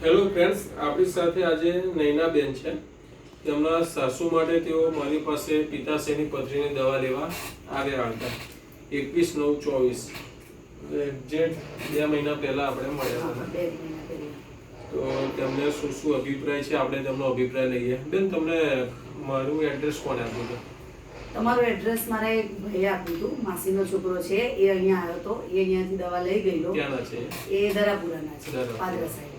Hello friends, આપણી સાથે આજે નૈનાબેન છે. તેમના સાસુ માટે તેઓ મારી પાસે પિત્તાશયની પથરીની દવા લેવા આવ્યા હતા 21/9/24 એક્ઝેક્ટ 2 મહિના પહેલા આપણે મળ્યા હતા. તો તેમને શું શું અભિપ્રાય છે આપણે તેમનો અભિપ્રાય લઈએ. બેન, તમને મારું એડ્રેસ કોણે આપ્યું હતું? તમારું એડ્રેસ મારા એક ભાઈએ આપ્યું હતું. માસીનો છોકરો છે, એ અહીંયા આવ્યો હતો. એ અહીંયાથી દવા લઈ ગયેલો. ક્યાંના છે? એ દરાપુરાના છે, પાદરા સાઈડ.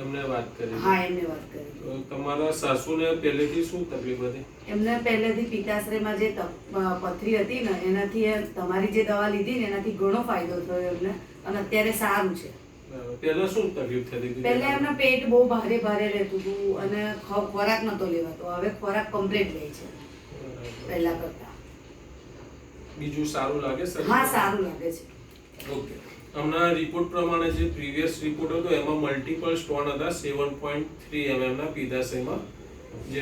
એમને વાત કરી? હા, એમને વાત કરી. તો તમારા સાસુને પહેલેથી શું તકલીફ હતી? એમને પહેલેથી પિત્તાશ્યમાં જે પથરી હતી ને, એનાથી તમારી જે દવા લીધી ને એનાથી ઘણો ફાયદો થયો એમને, અને અત્યારે સારું છે. પહેલા શું તકલીફ થતી હતી? પહેલા એમના પેટ બહુ ભારે ભારે રહેતું હતું અને ખોરાક નતો લેવાતો. હવે ખોરાક કમ્પ્લીટ લે છે પહેલા કરતા. બીજું સારું લાગે છે? હા, સારું લાગે છે. ઓકે. હમણાં રિપોર્ટ પ્રમાણે જે પ્રીવિયસ રિપોર્ટ હતો એમાં મલ્ટિપલ સ્ટોન હતા 7.3 mm ના પિત્તાશયમાં, જે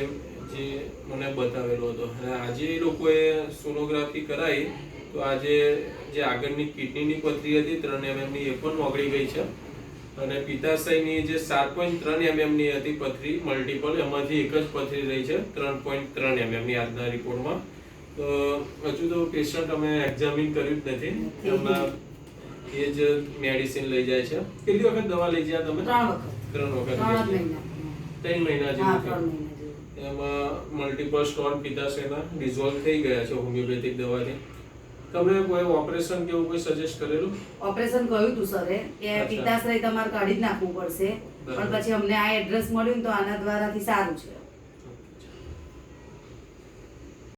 મને બતાવેલો હતો. અને આજે એ લોકોએ સોનોગ્રાફી કરાવી તો આજે જે આગળની કિડનીની પથરી હતી 3 mm ની, એ પણ ઓગળી ગઈ છે. અને પિત્તાશયની જે 7.3 mm ની હતી પથરી મલ્ટિપલ, એમાંથી એક જ પથરી રહી છે 3.3 mm ની આજના રિપોર્ટમાં. તો હજુ તો પેશન્ટ અમે એક્ઝામિન કર્યું જ નથી. એમના એ જ મેડિસિન લઈ જાય છે. કેટલી વખત દવા લઈ ગયા તમે? 3 વખત. 3 મહિના જેવું. એમાં મલ્ટિપલ સ્ટોન પિત્તાશયના ડિઝોલ્વ થઈ ગયા છે હોમિયોપેથિક દવાથી. તમે કોઈ ઓપરેશન કે એવું કોઈ સજેસ્ટ કરેલું? ઓપરેશન કહ્યું હતું સરે કે પિત્તાશય તમારે કાઢી જ નાખવું પડશે, પણ પછી અમને આ એડ્રેસ મળ્યું તો આના દ્વારાથી સારું છે.